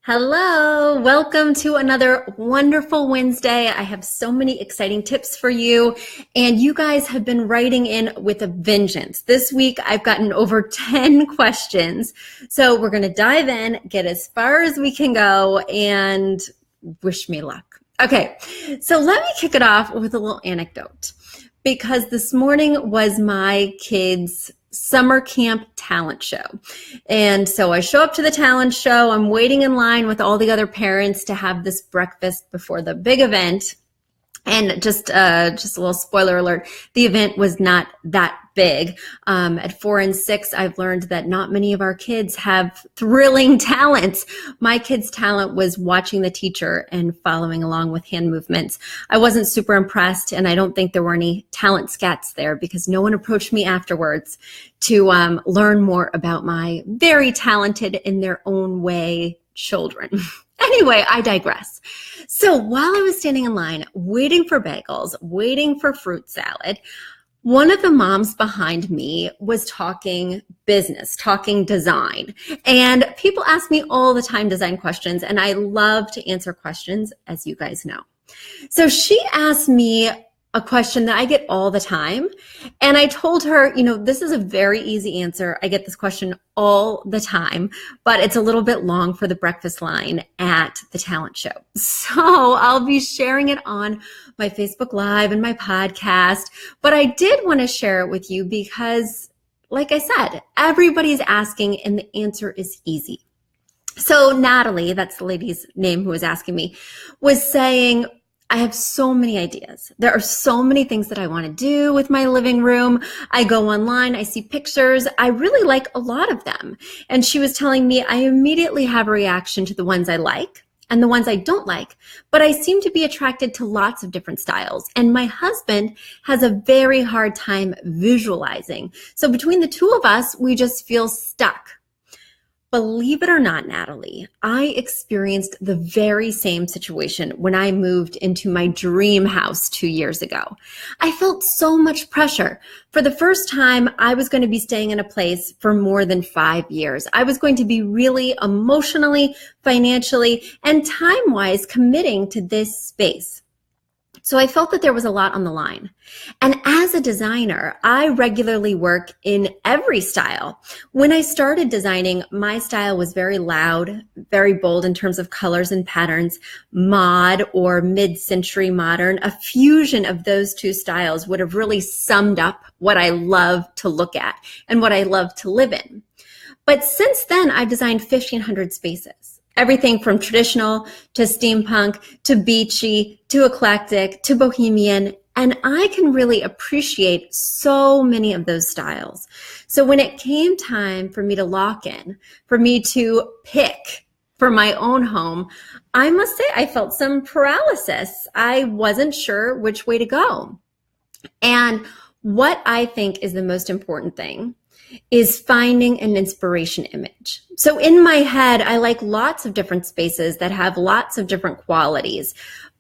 Hello, welcome to another wonderful Wednesday. I have so many exciting tips for you, and you guys have been writing in with a vengeance. This week, I've gotten over 10 questions, so we're going to dive in, get as far as we can go, and wish me luck. Okay, so let me kick it off with a little anecdote, because this morning was my kids' summer camp talent show. And so I show up to the talent show. I'm waiting in line with all the other parents to have this breakfast before the big event. And just a little spoiler alert, the event was not that big. At 4 and 6, I've learned that not many of our kids have thrilling talents. My kid's talent was watching the teacher and following along with hand movements. I wasn't super impressed, and I don't think there were any talent scats there because no one approached me afterwards to learn more about my very talented in their own way children. Anyway, I digress. So while I was standing in line, waiting for bagels, waiting for fruit salad, one of the moms behind me was talking business, talking design. And people ask me all the time design questions, and I love to answer questions, as you guys know. So she asked me a question that I get all the time. And I told her, this is a very easy answer. I get this question all the time, but it's a little bit long for the breakfast line at the talent show. So I'll be sharing it on my Facebook Live and my podcast, but I did want to share it with you because, like I said, everybody's asking and the answer is easy. So Natalie, that's the lady's name who was asking me, was saying, I have so many ideas. There are so many things that I want to do with my living room. I go online, I see pictures. I really like a lot of them. And she was telling me I immediately have a reaction to the ones I like and the ones I don't like, but I seem to be attracted to lots of different styles. And my husband has a very hard time visualizing. So between the two of us, we just feel stuck. Believe it or not, Natalie, I experienced the very same situation when I moved into my dream house 2 years ago. I felt so much pressure. For the first time, I was going to be staying in a place for more than 5 years. I was going to be really emotionally, financially, and time-wise committing to this space. So I felt that there was a lot on the line. And as a designer, I regularly work in every style. When I started designing, my style was very loud, very bold in terms of colors and patterns, mod or mid-century modern. A fusion of those two styles would have really summed up what I love to look at and what I love to live in. But since then, I've designed 1,500 spaces. Everything from traditional to steampunk to beachy to eclectic to bohemian. And I can really appreciate so many of those styles. So when it came time for me to lock in, for me to pick for my own home, I must say I felt some paralysis. I wasn't sure which way to go. And what I think is the most important thing is finding an inspiration image. So in my head, I like lots of different spaces that have lots of different qualities.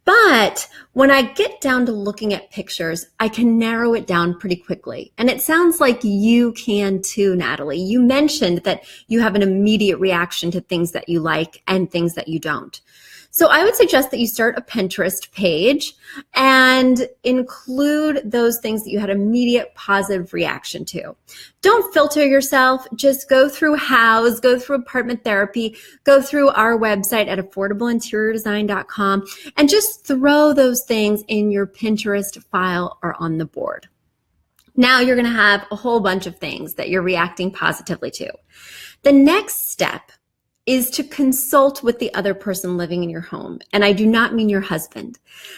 But when I get down to looking at pictures, I can narrow it down pretty quickly. And it sounds like you can too, Natalie. You mentioned that you have an immediate reaction to things that you like and things that you don't. So I would suggest that you start a Pinterest page and include those things that you had immediate positive reaction to. Don't filter yourself. Just go through House, go through Apartment Therapy, go through our website at affordableinteriordesign.com, and just throw those things in your Pinterest file or on the board. Now you're going to have a whole bunch of things that you're reacting positively to. The next step is to consult with the other person living in your home. And I do not mean your husband.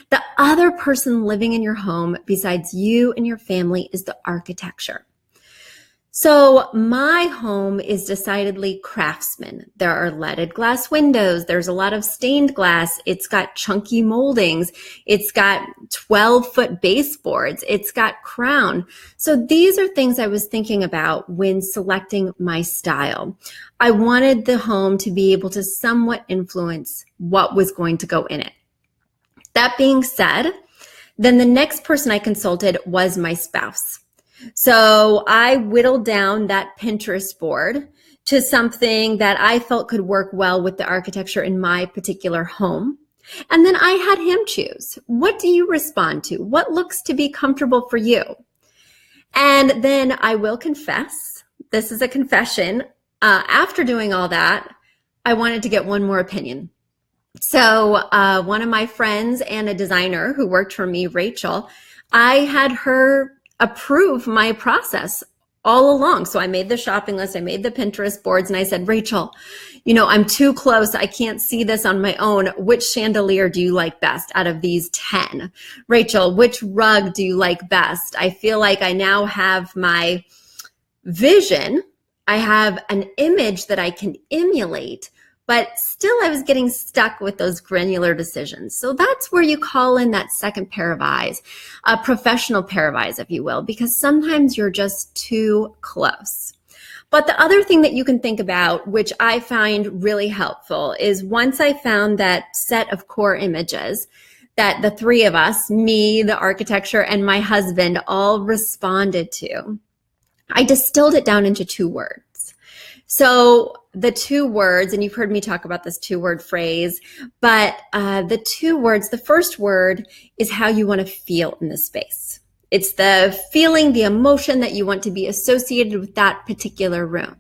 The other person living in your home besides you and your family is the architecture. So my home is decidedly craftsman. There are leaded glass windows. There's a lot of stained glass. It's got chunky moldings. It's got 12-foot baseboards. It's got crown. So these are things I was thinking about when selecting my style. I wanted the home to be able to somewhat influence what was going to go in it. That being said, then the next person I consulted was my spouse. So I whittled down that Pinterest board to something that I felt could work well with the architecture in my particular home. And then I had him choose. What do you respond to? What looks to be comfortable for you? And then I will confess, this is a confession, after doing all that, I wanted to get one more opinion. So one of my friends and a designer who worked for me, Rachel, I had her approve my process all along. So I made the shopping list, I made the Pinterest boards, and I said, Rachel, I'm too close. I can't see this on my own. Which chandelier do you like best out of these 10? Rachel, which rug do you like best? I feel like I now have my vision. I have an image that I can emulate, but still I was getting stuck with those granular decisions. So that's where you call in that second pair of eyes, a professional pair of eyes, if you will, because sometimes you're just too close. But the other thing that you can think about, which I find really helpful, is once I found that set of core images that the three of us, me, the architecture, and my husband all responded to, I distilled it down into 2 words. So the 2 words, and you've heard me talk about this 2-word phrase, but the 2 words, the first word is how you want to feel in the space. It's the feeling, the emotion that you want to be associated with that particular room.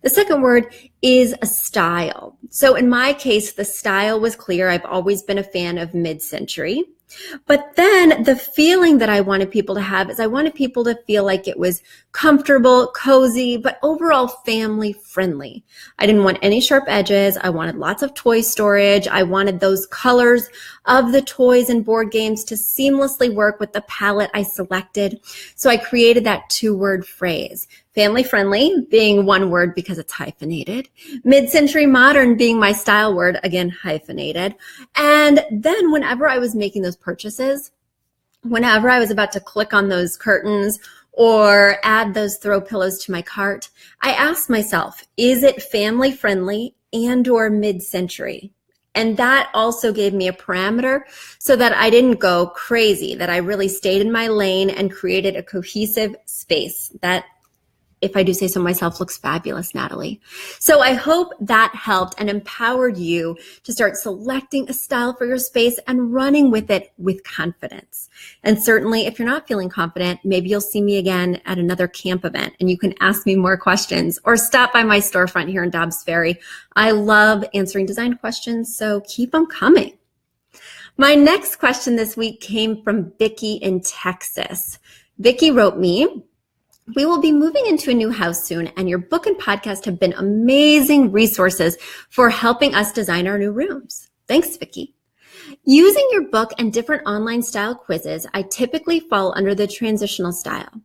The second word is a style. So in my case, the style was clear. I've always been a fan of mid-century. But then the feeling that I wanted people to have is I wanted people to feel like it was comfortable, cozy, but overall family friendly. I didn't want any sharp edges. I wanted lots of toy storage. I wanted those colors of the toys and board games to seamlessly work with the palette I selected. So I created that 2-word phrase. Family friendly being 1 word because it's hyphenated. Mid-century modern being my style word, again, hyphenated. And then whenever I was making those purchases, whenever I was about to click on those curtains or add those throw pillows to my cart, I asked myself, is it family friendly and or mid-century? And that also gave me a parameter so that I didn't go crazy, that I really stayed in my lane and created a cohesive space that, if I do say so myself, looks fabulous, Natalie. So I hope that helped and empowered you to start selecting a style for your space and running with it with confidence. And certainly if you're not feeling confident, maybe you'll see me again at another camp event and you can ask me more questions or stop by my storefront here in Dobbs Ferry. I love answering design questions, so keep them coming. My next question this week came from Vicky in Texas. Vicky wrote me, we will be moving into a new house soon, and your book and podcast have been amazing resources for helping us design our new rooms. Thanks, Vicky. Using your book and different online style quizzes, I typically fall under the transitional style.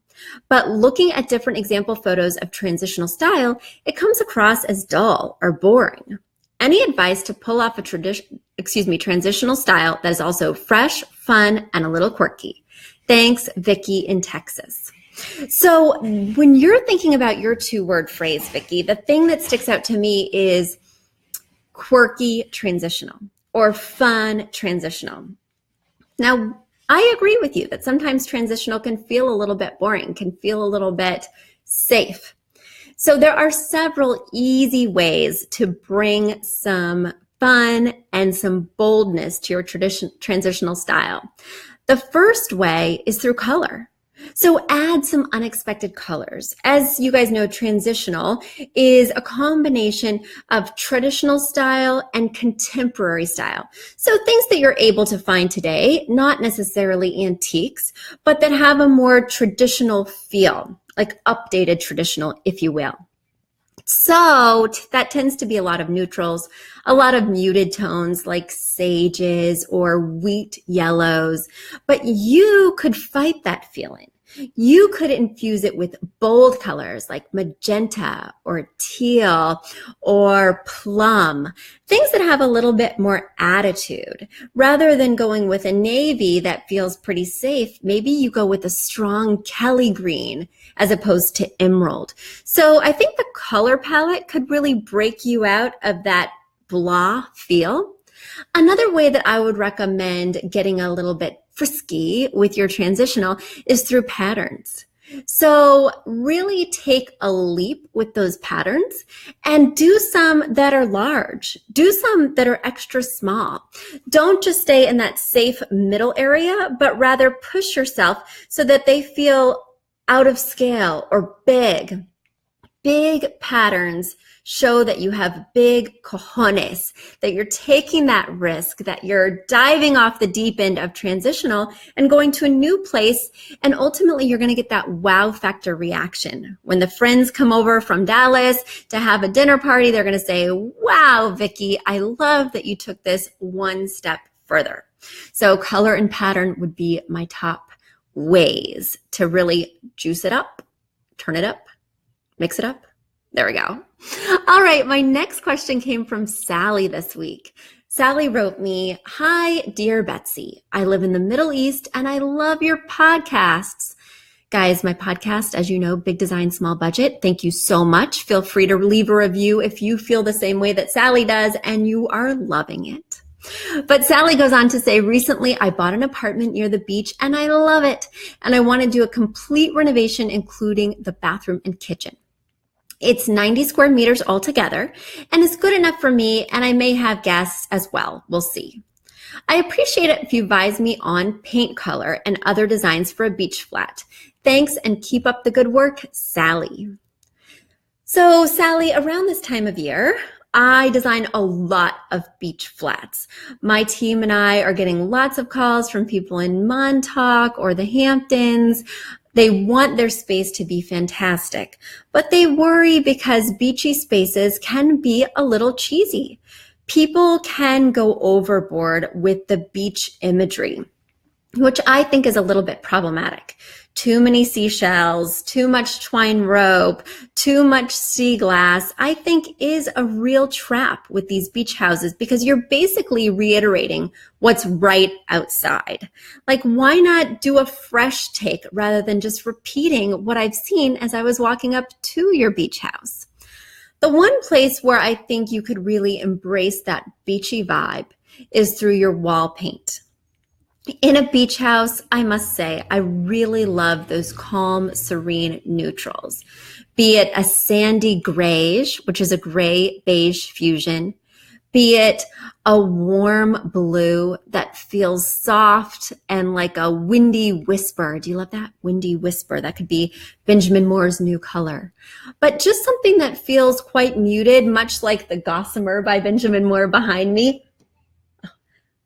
But looking at different example photos of transitional style, it comes across as dull or boring. Any advice to pull off a transitional style that is also fresh, fun, and a little quirky? Thanks, Vicky in Texas. So when you're thinking about your 2-word phrase, Vicky, the thing that sticks out to me is quirky transitional or fun transitional. Now, I agree with you that sometimes transitional can feel a little bit boring, can feel a little bit safe. So there are several easy ways to bring some fun and some boldness to your transitional style. The first way is through color. So add some unexpected colors. As you guys know, transitional is a combination of traditional style and contemporary style. So things that you're able to find today, not necessarily antiques, but that have a more traditional feel, like updated traditional, if you will. So that tends to be a lot of neutrals, a lot of muted tones like sages or wheat yellows, but you could fight that feeling. You could infuse it with bold colors like magenta or teal or plum, things that have a little bit more attitude. Rather than going with a navy that feels pretty safe, maybe you go with a strong Kelly green as opposed to emerald. So I think the color palette could really break you out of that blah feel. Another way that I would recommend getting a little bit frisky with your transitional is through patterns. So really take a leap with those patterns and do some that are large. Do some that are extra small. Don't just stay in that safe middle area, but rather push yourself so that they feel out of scale or big. Big patterns show that you have big cojones, that you're taking that risk, that you're diving off the deep end of transitional and going to a new place. And ultimately, you're going to get that wow factor reaction. When the friends come over from Dallas to have a dinner party, they're going to say, wow, Vicky, I love that you took this one step further. So color and pattern would be my top ways to really juice it up, turn it up, mix it up. There we go. All right. My next question came from Sally this week. Sally wrote me, "Hi, dear Betsy. I live in the Middle East and I love your podcasts." Guys, my podcast, as you know, Big Design, Small Budget. Thank you so much. Feel free to leave a review if you feel the same way that Sally does and you are loving it. But Sally goes on to say, recently I bought an apartment near the beach and I love it. And I want to do a complete renovation, including the bathroom and kitchen. It's 90 square meters altogether and it's good enough for me, and I may have guests as well. We'll see. I appreciate it if you advise me on paint color and other designs for a beach flat. Thanks and keep up the good work, Sally. So Sally, around this time of year, I design a lot of beach flats. My team and I are getting lots of calls from people in Montauk or the Hamptons. They want their space to be fantastic, but they worry because beachy spaces can be a little cheesy. People can go overboard with the beach imagery, which I think is a little bit problematic. Too many seashells, too much twine rope, too much sea glass, I think is a real trap with these beach houses because you're basically reiterating what's right outside. Like, why not do a fresh take rather than just repeating what I've seen as I was walking up to your beach house? The one place where I think you could really embrace that beachy vibe is through your wall paint. In a beach house, I must say, I really love those calm, serene neutrals. Be it a sandy grayish, which is a gray beige fusion, be it a warm blue that feels soft and like a windy whisper. Do you love that? Windy whisper. That could be Benjamin Moore's new color. But just something that feels quite muted, much like the Gossamer by Benjamin Moore behind me.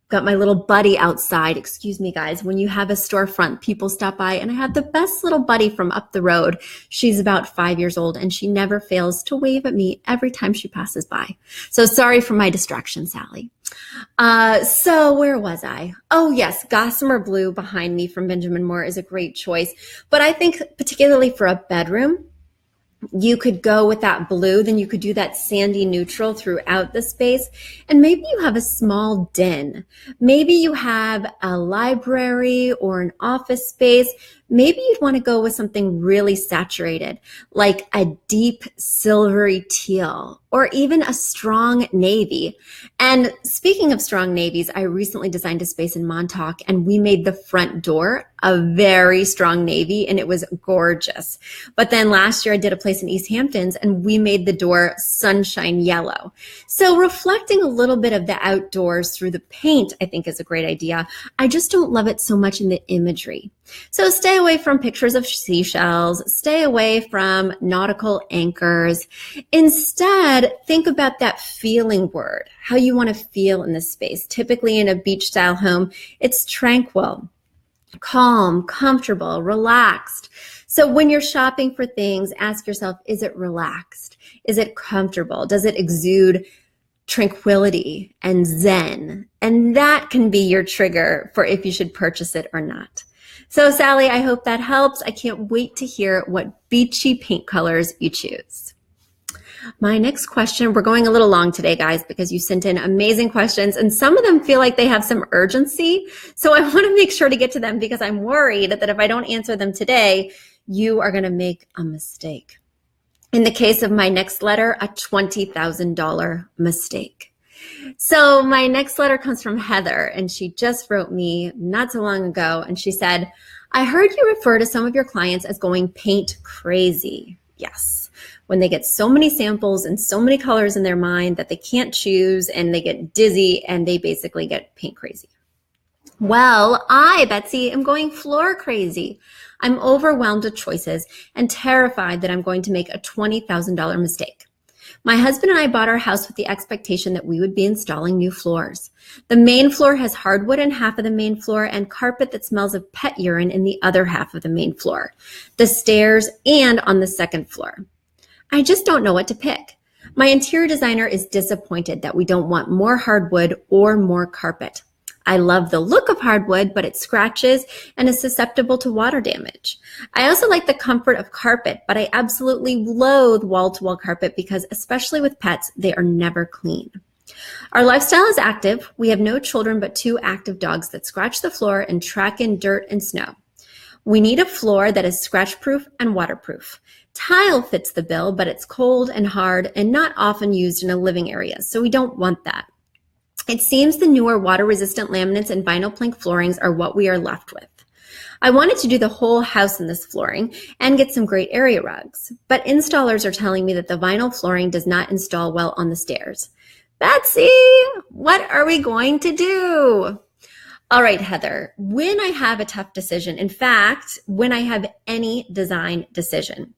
Got my little buddy outside. Excuse me, guys. When you have a storefront, people stop by, and I have the best little buddy from up the road. She's about 5 years old, and she never fails to wave at me every time she passes by. So sorry for my distraction, Sally. So where was I? Oh, yes. Gossamer blue behind me from Benjamin Moore is a great choice. But I think particularly for a bedroom, you could go with that blue, then you could do that sandy neutral throughout the space. And maybe you have a small den. Maybe you have a library or an office space. Maybe you'd want to go with something really saturated, like a deep silvery teal or even a strong navy. And speaking of strong navies, I recently designed a space in Montauk and we made the front door a very strong navy and it was gorgeous. But then last year I did a place in East Hamptons and we made the door sunshine yellow. So reflecting a little bit of the outdoors through the paint, I think is a great idea. I just don't love it so much in the imagery. So stay away from pictures of seashells, stay away from nautical anchors. Instead, think about that feeling word, how you want to feel in this space. Typically in a beach style home, it's tranquil, calm, comfortable, relaxed. So when you're shopping for things, ask yourself, is it relaxed? Is it comfortable? Does it exude tranquility and zen? And that can be your trigger for if you should purchase it or not. So Sally, I hope that helps. I can't wait to hear what beachy paint colors you choose. My next question, we're going a little long today, guys, because you sent in amazing questions and some of them feel like they have some urgency. So I want to make sure to get to them because I'm worried that if I don't answer them today, you are going to make a mistake. In the case of my next letter, a $20,000 mistake. So my next letter comes from Heather, and she just wrote me not so long ago, and she said, I heard you refer to some of your clients as going paint crazy. Yes, when they get so many samples and so many colors in their mind that they can't choose, and they get dizzy, and they basically get paint crazy. Well, I, Betsy, am going floor crazy. I'm overwhelmed with choices and terrified that I'm going to make a $20,000 mistake. My husband and I bought our house with the expectation that we would be installing new floors. The main floor has hardwood in half of the main floor and carpet that smells of pet urine in the other half of the main floor, the stairs, and on the second floor. I just don't know what to pick. My interior designer is disappointed that we don't want more hardwood or more carpet. I love the look of hardwood, but it scratches and is susceptible to water damage. I also like the comfort of carpet, but I absolutely loathe wall-to-wall carpet because, especially with pets, they are never clean. Our lifestyle is active. We have no children but 2 active dogs that scratch the floor and track in dirt and snow. We need a floor that is scratch-proof and waterproof. Tile fits the bill, but it's cold and hard and not often used in a living area, so we don't want that. It seems the newer water-resistant laminates and vinyl plank floorings are what we are left with. I wanted to do the whole house in this flooring and get some great area rugs, but installers are telling me that the vinyl flooring does not install well on the stairs. Betsy, what are we going to do? All right, Heather, when I have a tough decision, in fact, when I have any design decision,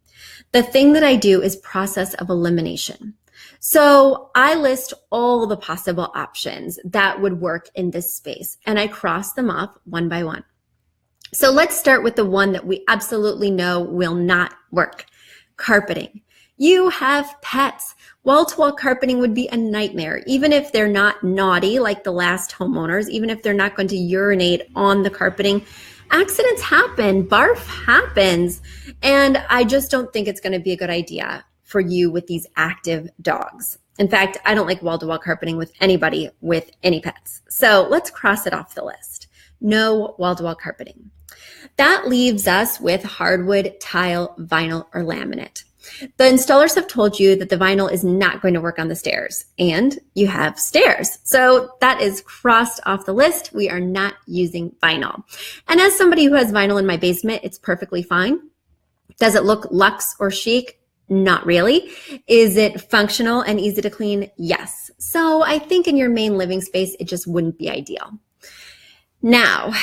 the thing that I do is process of elimination. So I list all the possible options that would work in this space, and I cross them off one by one. So let's start with the one that we absolutely know will not work: carpeting. You have pets. Wall-to-wall carpeting would be a nightmare, even if they're not naughty like the last homeowners, even if they're not going to urinate on the carpeting. Accidents happen, barf happens, and I just don't think it's going to be a good idea for you with these active dogs. In fact, I don't like wall-to-wall carpeting with anybody with any pets. So let's cross it off the list. No wall-to-wall carpeting. That leaves us with hardwood, tile, vinyl, or laminate. The installers have told you that the vinyl is not going to work on the stairs, and you have stairs. So that is crossed off the list. We are not using vinyl. And as somebody who has vinyl in my basement, it's perfectly fine. Does it look luxe or chic? Not really. Is it functional and easy to clean? Yes. So I think in your main living space, it just wouldn't be ideal. Now,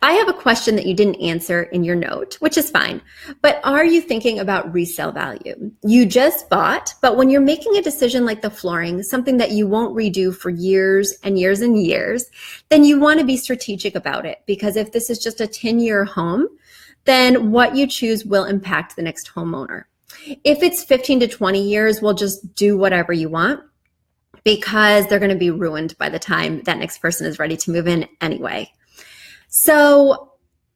I have a question that you didn't answer in your note, which is fine, but are you thinking about resale value? You just bought, but when you're making a decision like the flooring, something that you won't redo for years and years and years, then you want to be strategic about it, because if this is just a 10-year home, then what you choose will impact the next homeowner. If it's 15 to 20 years, we'll just do whatever you want, because they're going to be ruined by the time that next person is ready to move in anyway. So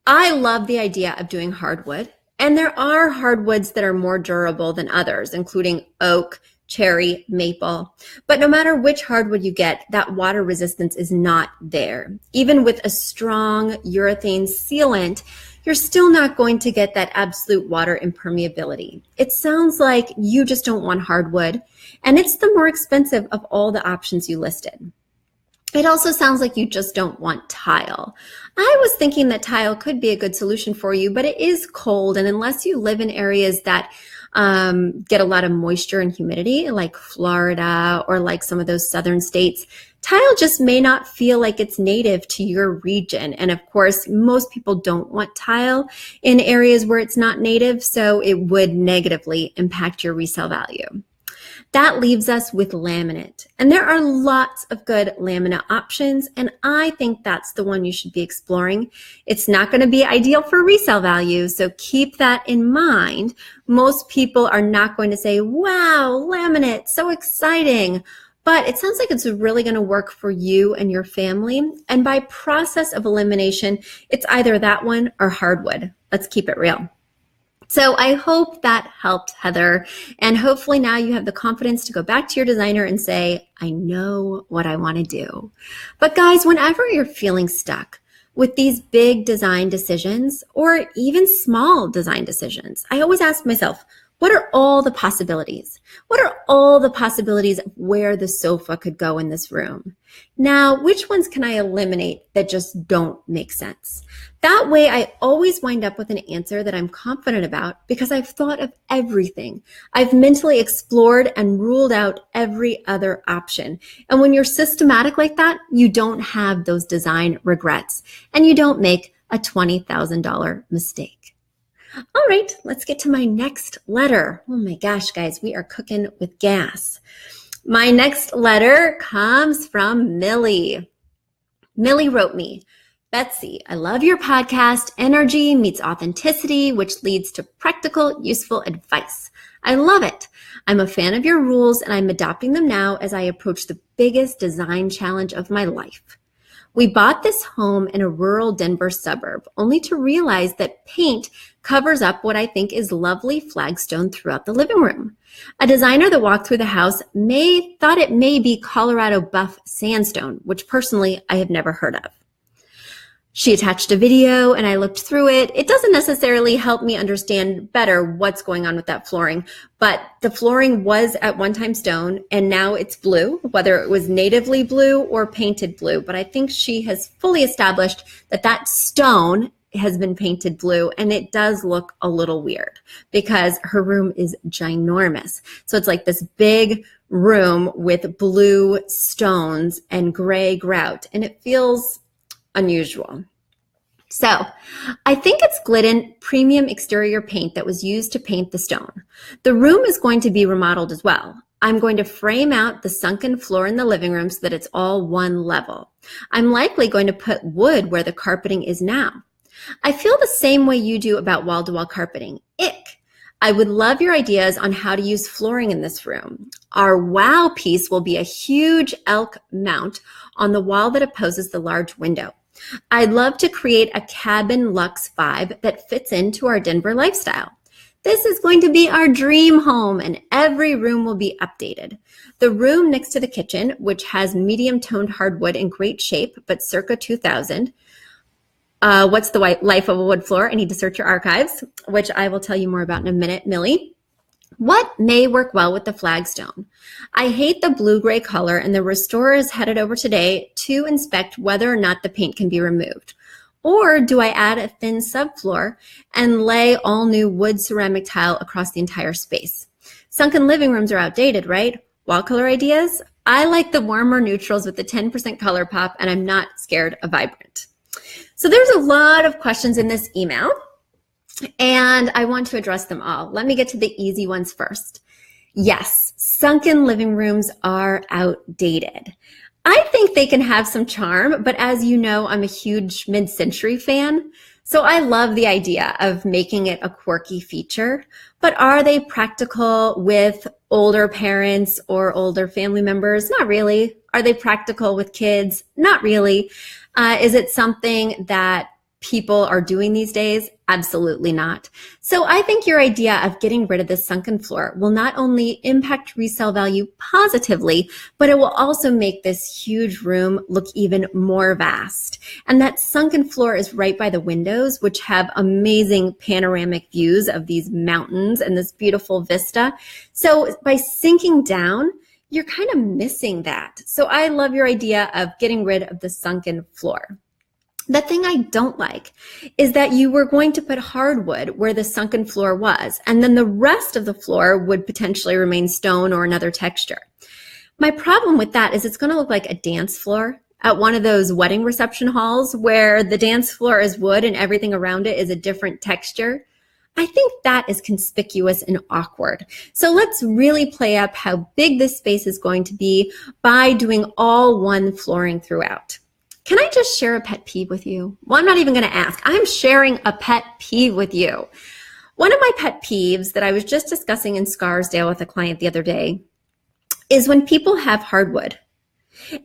I love the idea of doing hardwood, and there are hardwoods that are more durable than others, including oak, cherry, maple. But no matter which hardwood you get, that water resistance is not there. Even with a strong urethane sealant, you're still not going to get that absolute water impermeability. It sounds like you just don't want hardwood, and it's the more expensive of all the options you listed. It also sounds like you just don't want tile. I was thinking that tile could be a good solution for you, but it is cold, and unless you live in areas that get a lot of moisture and humidity, like Florida or like some of those southern states, tile just may not feel like it's native to your region. And of course, most people don't want tile in areas where it's not native, so it would negatively impact your resale value. That leaves us with laminate. And there are lots of good laminate options, and I think that's the one you should be exploring. It's not going to be ideal for resale value, so keep that in mind. Most people are not going to say, wow, laminate, so exciting. But it sounds like it's really going to work for you and your family. And by process of elimination, it's either that one or hardwood. Let's keep it real. So I hope that helped, Heather, and hopefully now you have the confidence to go back to your designer and say, I know what I want to do. But guys, whenever you're feeling stuck with these big design decisions or even small design decisions, I always ask myself, What are all the possibilities? What are all the possibilities of where the sofa could go in this room? Now, which ones can I eliminate that just don't make sense? That way, I always wind up with an answer that I'm confident about because I've thought of everything. I've mentally explored and ruled out every other option. And when you're systematic like that, you don't have those design regrets and you don't make a $20,000 mistake. All right, let's get to my next letter. Oh my gosh, guys, we are cooking with gas. My next letter comes from Millie. Millie wrote me, Betsy, I love your podcast. Energy meets authenticity, which leads to practical, useful advice. I love it. I'm a fan of your rules and I'm adopting them now as I approach the biggest design challenge of my life. We bought this home in a rural Denver suburb, only to realize that paint covers up what I think is lovely flagstone throughout the living room. A designer that walked through the house thought it may be Colorado buff sandstone, which personally I have never heard of. She attached a video and I looked through it. It doesn't necessarily help me understand better what's going on with that flooring, but the flooring was at one time stone and now it's blue, whether it was natively blue or painted blue. But I think she has fully established that that stone has been painted blue and it does look a little weird because her room is ginormous. So it's like this big room with blue stones and gray grout and it feels unusual. So I think it's Glidden premium exterior paint that was used to paint the stone. The room is going to be remodeled as well. I'm going to frame out the sunken floor in the living room so that it's all one level. I'm likely going to put wood where the carpeting is now. I feel the same way you do about wall-to-wall carpeting. Ick! I would love your ideas on how to use flooring in this room. Our wow piece will be a huge elk mount on the wall that opposes the large window. I'd love to create a cabin luxe vibe that fits into our Denver lifestyle. This is going to be our dream home and every room will be updated. The room next to the kitchen, which has medium toned hardwood in great shape, but circa 2000. What's the life of a wood floor? I need to search your archives, which I will tell you more about in a minute, Millie. What may work well with the flagstone? I hate the blue-gray color and the restorer is headed over today to inspect whether or not the paint can be removed. Or do I add a thin subfloor and lay all new wood ceramic tile across the entire space? Sunken living rooms are outdated, right? Wall color ideas? I like the warmer neutrals with the 10% color pop and I'm not scared of vibrant. So there's a lot of questions in this email. And I want to address them all. Let me get to the easy ones first. Yes, sunken living rooms are outdated. I think they can have some charm, but as you know, I'm a huge mid-century fan. So I love the idea of making it a quirky feature, but are they practical with older parents or older family members? Not really. Are they practical with kids? Not really. Is it something that people are doing these days? Absolutely not. So I think your idea of getting rid of this sunken floor will not only impact resale value positively, but it will also make this huge room look even more vast. And that sunken floor is right by the windows, which have amazing panoramic views of these mountains and this beautiful vista. So by sinking down, you're kind of missing that. So I love your idea of getting rid of the sunken floor. The thing I don't like is that you were going to put hardwood where the sunken floor was, and then the rest of the floor would potentially remain stone or another texture. My problem with that is it's going to look like a dance floor at one of those wedding reception halls where the dance floor is wood and everything around it is a different texture. I think that is conspicuous and awkward. So let's really play up how big this space is going to be by doing all one flooring throughout. Can I just share a pet peeve with you? Well, I'm not even going to ask. I'm sharing a pet peeve with you. One of my pet peeves that I was just discussing in Scarsdale with a client the other day is when people have hardwood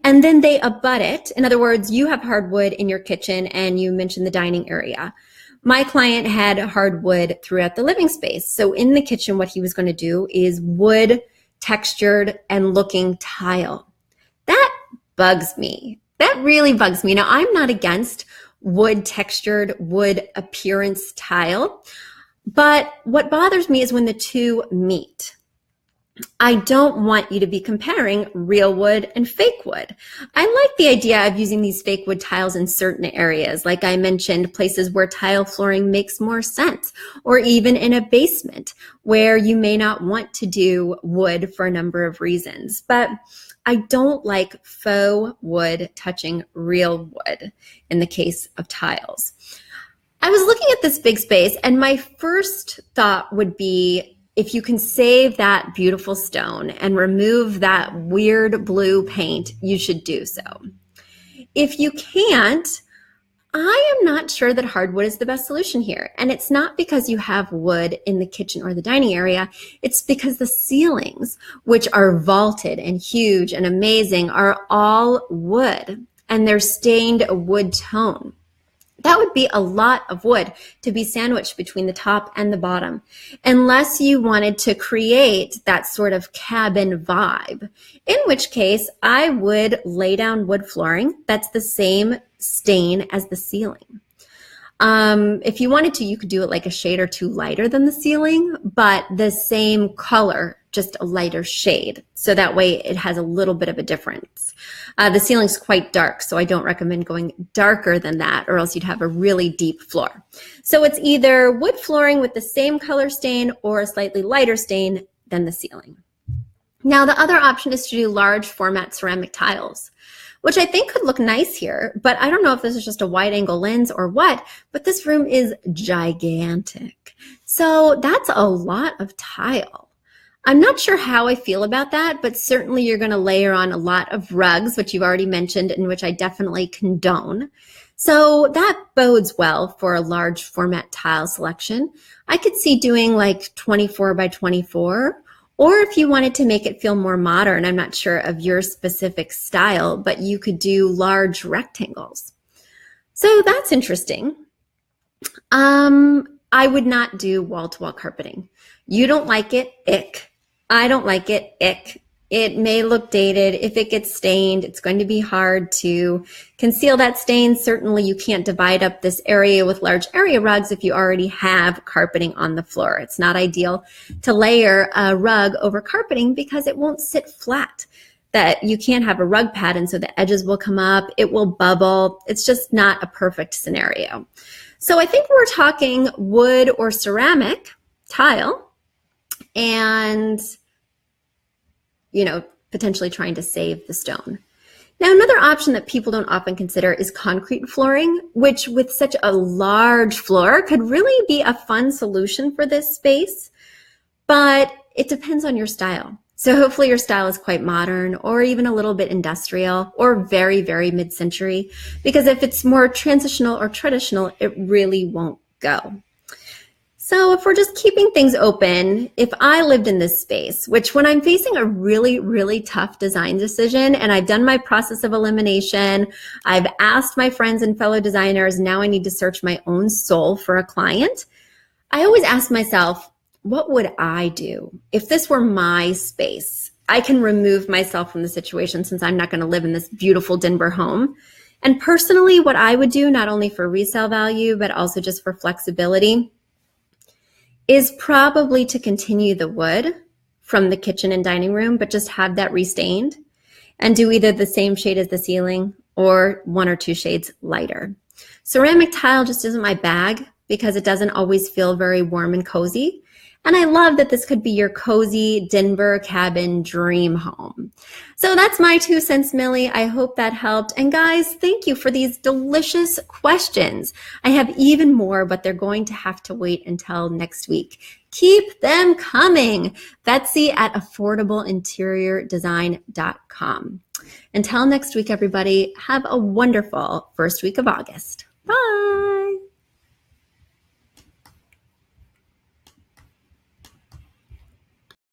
and then they abut it. In other words, you have hardwood in your kitchen and you mentioned the dining area. My client had hardwood throughout the living space. So in the kitchen, what he was going to do is wood textured and looking tile. That bugs me. That really bugs me. Now, I'm not against wood textured, wood appearance tile, But what bothers me is when the two meet. I don't want you to be comparing real wood and fake wood. I like the idea of using these fake wood tiles in certain areas. Like I mentioned, places where tile flooring makes more sense, or even in a basement where you may not want to do wood for a number of reasons. But I don't like faux wood touching real wood in the case of tiles. I was looking at this big space, and my first thought would be, if you can save that beautiful stone and remove that weird blue paint, you should do so. If you can't, I am not sure that hardwood is the best solution here. And it's not because you have wood in the kitchen or the dining area. It's because the ceilings, which are vaulted and huge and amazing, are all wood, and they're stained a wood tone. That would be a lot of wood to be sandwiched between the top and the bottom, unless you wanted to create that sort of cabin vibe, in which case I would lay down wood flooring that's the same stain as the ceiling. If you wanted to, you could do it like a shade or two lighter than the ceiling, but the same color, just a lighter shade. So that way it has a little bit of a difference. The ceiling's quite dark, so I don't recommend going darker than that, or else you'd have a really deep floor. So it's either wood flooring with the same color stain or a slightly lighter stain than the ceiling. Now, the other option is to do large format ceramic tiles, which I think could look nice here, but I don't know if this is just a wide angle lens or what, but this room is gigantic. So that's a lot of tile. I'm not sure how I feel about that, but certainly you're going to layer on a lot of rugs, which you've already mentioned, and which I definitely condone. So that bodes well for a large format tile selection. I could see doing like 24 by 24, or if you wanted to make it feel more modern, I'm not sure of your specific style, but you could do large rectangles. So that's interesting. I would not do wall-to-wall carpeting. You don't like it, ick. I don't like it, ick. It may look dated. If it gets stained, it's going to be hard to conceal that stain. Certainly you can't divide up this area with large area rugs if you already have carpeting on the floor. It's not ideal to layer a rug over carpeting because it won't sit flat. That you can't have a rug pad, and so the edges will come up, it will bubble. It's just not a perfect scenario. So I think we're talking wood or ceramic tile, and, potentially trying to save the stone. Now, another option that people don't often consider is concrete flooring, which with such a large floor could really be a fun solution for this space, but it depends on your style. So hopefully your style is quite modern, or even a little bit industrial, or very, very mid-century, because if it's more transitional or traditional, it really won't go. So if we're just keeping things open, if I lived in this space, which when I'm facing a really, really tough design decision, and I've done my process of elimination, I've asked my friends and fellow designers, now I need to search my own soul for a client, I always ask myself, what would I do if this were my space? I can remove myself from the situation since I'm not going to live in this beautiful Denver home. And personally, what I would do, not only for resale value, but also just for flexibility, is probably to continue the wood from the kitchen and dining room, but just have that restained and do either the same shade as the ceiling or one or two shades lighter. Ceramic tile just isn't my bag because it doesn't always feel very warm and cozy. And I love that this could be your cozy Denver cabin dream home. So that's my 2 cents, Millie. I hope that helped. And guys, thank you for these delicious questions. I have even more, but they're going to have to wait until next week. Keep them coming. Betsy at affordableinteriordesign.com. Until next week, everybody, have a wonderful first week of August. Bye.